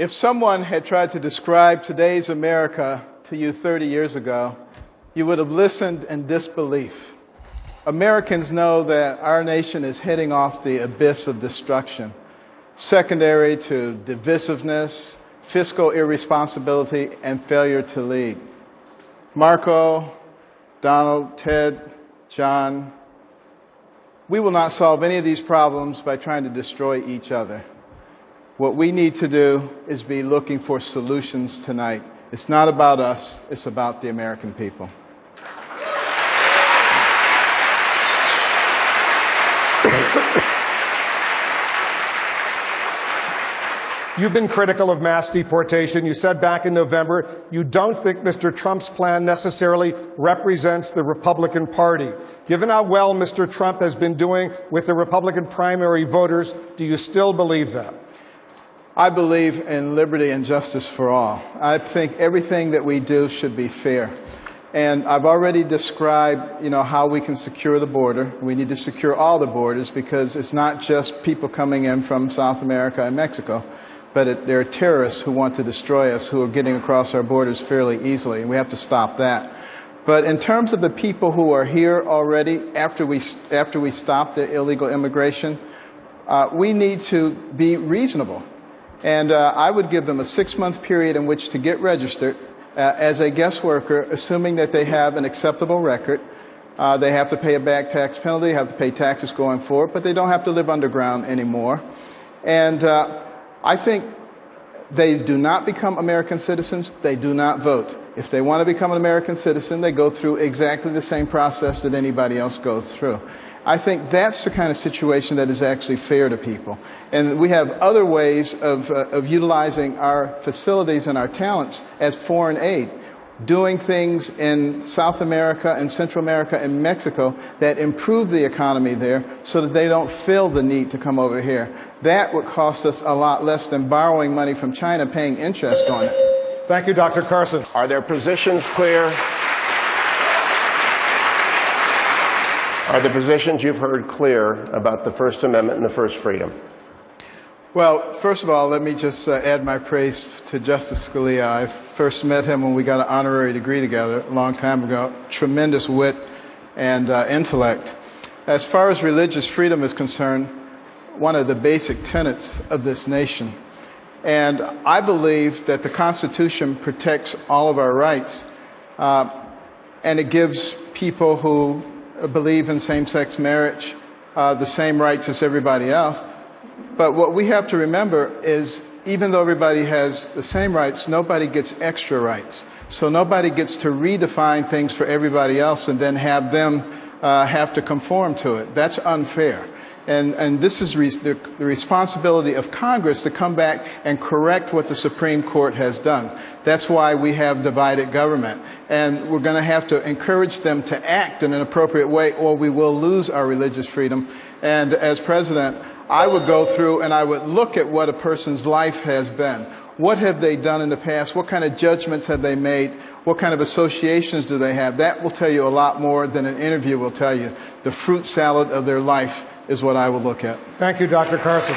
If someone had tried to describe today's America to you 30 years ago, you would have listened in disbelief. Americans know that our nation is heading off the abyss of destruction, secondary to divisiveness, fiscal irresponsibility, and failure to lead. Marco, Donald, Ted, John, we will not solve any of these problems by trying to destroy each other. What we need to do is be looking for solutions tonight. It's not about us, it's about the American people. You've been critical of mass deportation. You said back in November you don't think Mr. Trump's plan necessarily represents the Republican Party. Given how well Mr. Trump has been doing with the Republican primary voters, do you still believe that? I believe in liberty and justice for all. I think everything that we do should be fair. And I've already described, how we can secure the border. We need to secure all the borders because it's not just people coming in from South America and Mexico, but there are terrorists who want to destroy us who are getting across our borders fairly easily, and we have to stop that. But in terms of the people who are here already, after we stop the illegal immigration, we need to be reasonable. And I would give them a 6-month period in which to get registered as a guest worker, assuming that they have an acceptable record. They have to pay a back tax penalty, have to pay taxes going forward, but they don't have to live underground anymore. And I think they do not become American citizens. They do not vote. If they want to become an American citizen, they go through exactly the same process that anybody else goes through. I think that's the kind of situation that is actually fair to people. And we have other ways of utilizing our facilities and our talents as foreign aid, doing things in South America and Central America and Mexico that improve the economy there so that they don't feel the need to come over here. That would cost us a lot less than borrowing money from China, paying interest on it. Thank you, Dr. Carson. Are their positions clear? Are the positions you've heard clear about the First Amendment and the First Freedom? Well, first of all, let me just add my praise to Justice Scalia. I first met him when we got an honorary degree together a long time ago. Tremendous wit and intellect. As far as religious freedom is concerned, one of the basic tenets of this nation. And I believe that the Constitution protects all of our rights, and it gives people who believe in same-sex marriage the same rights as everybody else. But what we have to remember is even though everybody has the same rights, nobody gets extra rights. So nobody gets to redefine things for everybody else and then have them have to conform to it. That's unfair. And this is the responsibility of Congress to come back and correct what the Supreme Court has done. That's why we have divided government. And we're going to have to encourage them to act in an appropriate way or we will lose our religious freedom. And as president, I would go through and I would look at what a person's life has been. What have they done in the past? What kind of judgments have they made? What kind of associations do they have? That will tell you a lot more than an interview will tell you. The fruit salad of their life is what I will look at. Thank you, Dr. Carson.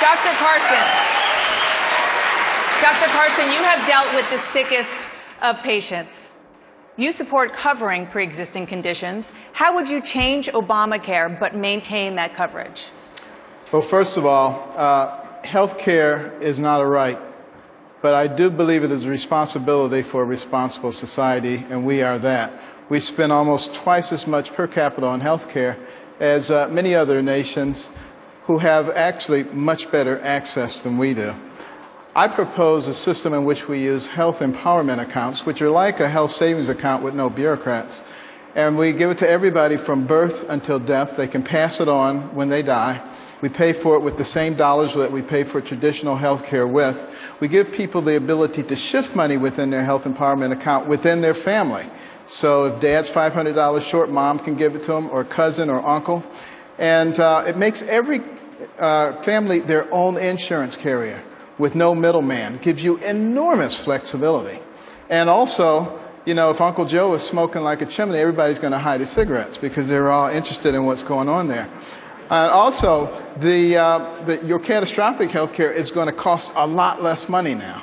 Dr. Carson. Dr. Carson, you have dealt with the sickest of patients. You support covering pre-existing conditions. How would you change Obamacare but maintain that coverage? Well, first of all, health care is not a right, but I do believe it is a responsibility for a responsible society, and we are that. We spend almost twice as much per capita on health care as many other nations who have actually much better access than we do. I propose a system in which we use health empowerment accounts, which are like a health savings account with no bureaucrats. And we give it to everybody from birth until death. They can pass it on when they die. We pay for it with the same dollars that we pay for traditional health care with. We give people the ability to shift money within their health empowerment account within their family. So if dad's $500 short, mom can give it to him, or cousin or uncle. And it makes every family their own insurance carrier with no middleman. It gives you enormous flexibility. And also, if Uncle Joe is smoking like a chimney, everybody's going to hide his cigarettes because they're all interested in what's going on there. And also, your catastrophic health care is going to cost a lot less money now,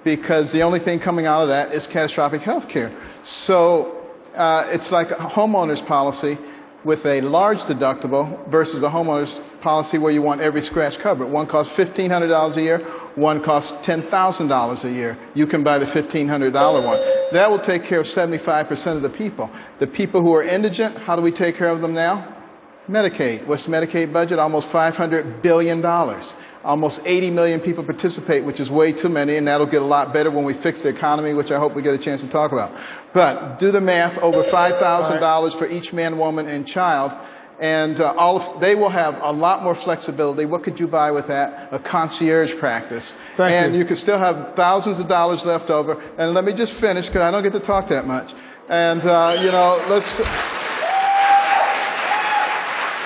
because the only thing coming out of that is catastrophic health care. So it's like a homeowner's policy with a large deductible versus a homeowner's policy where you want every scratch covered. One costs $1,500 a year, one costs $10,000 a year. You can buy the $1,500 one. That will take care of 75% of the people. The people who are indigent, how do we take care of them now? Medicaid. What's the Medicaid budget? Almost $500 billion. Almost 80 million people participate, which is way too many, and that'll get a lot better when we fix the economy, which I hope we get a chance to talk about. But do the math, over $5,000 for each man, woman, and child, and they will have a lot more flexibility. What could you buy with that? A concierge practice. And you could still have thousands of dollars left over. And let me just finish, because I don't get to talk that much. And,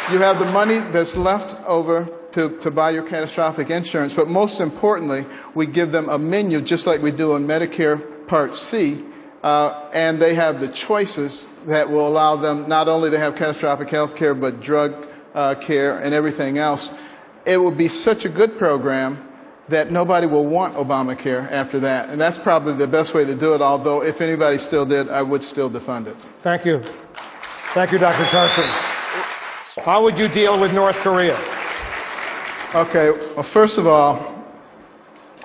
you have the money that's left over to buy your catastrophic insurance, but most importantly, we give them a menu just like we do in Medicare Part C, and they have the choices that will allow them not only to have catastrophic health care, but drug care and everything else. It will be such a good program that nobody will want Obamacare after that, and that's probably the best way to do it, although if anybody still did, I would still defund it. Thank you. Thank you, Dr. Carson. How would you deal with North Korea? Okay, well, first of all,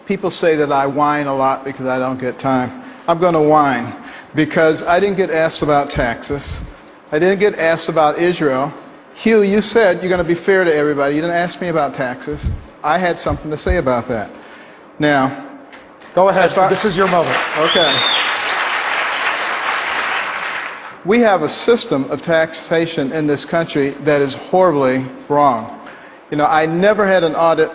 people say that I whine a lot because I don't get time. I'm going to whine because I didn't get asked about taxes. I didn't get asked about Israel. Hugh, you said you're going to be fair to everybody. You didn't ask me about taxes. I had something to say about that. Now, go ahead. This is your moment. Okay. We have a system of taxation in this country that is horribly wrong. You know, I never had an audit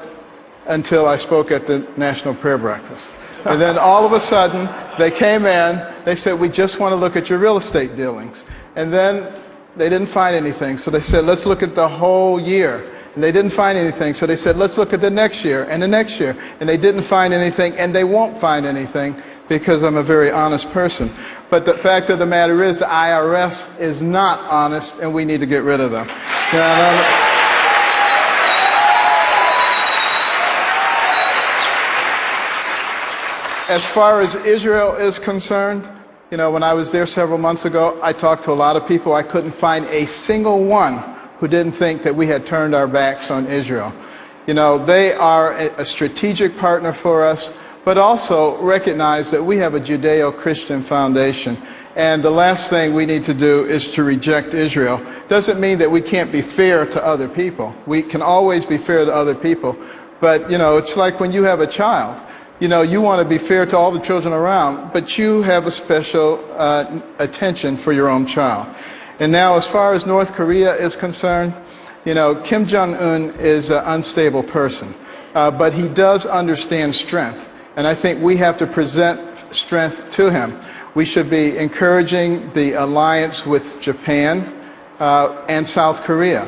until I spoke at the National Prayer Breakfast. And then all of a sudden, they came in, they said, we just want to look at your real estate dealings. And then they didn't find anything, so they said, let's look at the whole year. And they didn't find anything, so they said, let's look at the next year and the next year. And they didn't find anything, and they won't find anything because I'm a very honest person. But the fact of the matter is the IRS is not honest, and we need to get rid of them. As far as Israel is concerned, you know, when I was there several months ago, I talked to a lot of people. I couldn't find a single one who didn't think that we had turned our backs on Israel. You know, they are a strategic partner for us, but also recognize that we have a Judeo-Christian foundation. And the last thing we need to do is to reject Israel. Doesn't mean that we can't be fair to other people. We can always be fair to other people. But, you know, it's like when you have a child. You know, you want to be fair to all the children around, but you have a special attention for your own child. And now, as far as North Korea is concerned, you know, Kim Jong-un is an unstable person, but he does understand strength. And I think we have to present strength to him. We should be encouraging the alliance with Japan and South Korea.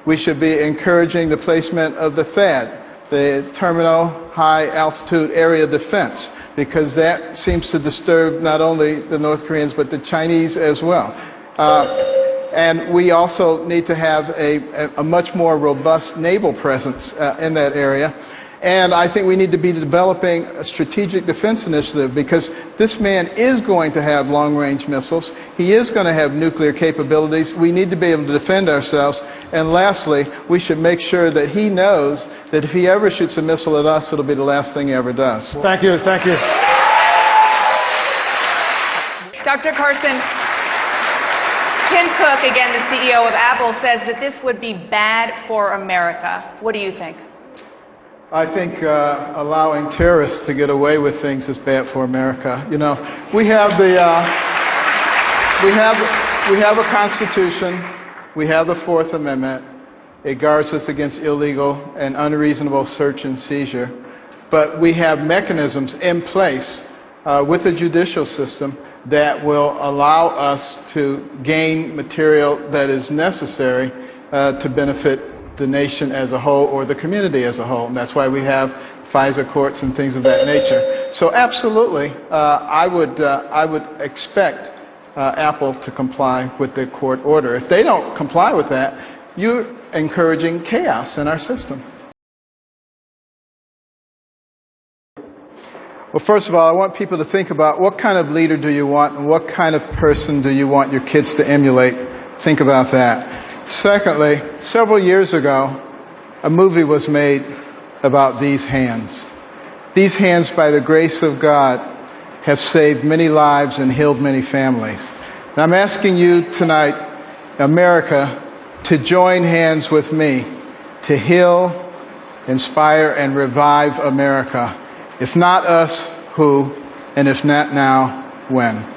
We should be encouraging the placement of the THAAD, the Terminal High Altitude Area Defense, because that seems to disturb not only the North Koreans, but the Chinese as well. And we also need to have a much more robust naval presence in that area. And I think we need to be developing a strategic defense initiative, because this man is going to have long-range missiles. He is going to have nuclear capabilities. We need to be able to defend ourselves. And lastly, we should make sure that he knows that if he ever shoots a missile at us, it'll be the last thing he ever does. Thank you. Thank you. Dr. Carson, Tim Cook, again the CEO of Apple, says that this would be bad for America. What do you think? I think allowing terrorists to get away with things is bad for America. You know, we have a Constitution, we have the Fourth Amendment. It guards us against illegal and unreasonable search and seizure. But we have mechanisms in place with the judicial system that will allow us to gain material that is necessary to benefit the nation as a whole or the community as a whole. And that's why we have FISA courts and things of that nature. So absolutely, I would expect Apple to comply with the court order. If they don't comply with that, you encouraging chaos in our system. Well, first of all, I want people to think about what kind of leader do you want and what kind of person do you want your kids to emulate. Think about that. Secondly, several years ago, a movie was made about these hands. These hands, by the grace of God, have saved many lives and healed many families. And I'm asking you tonight, America, to join hands with me to heal, inspire, and revive America. If not us, who? And if not now, when?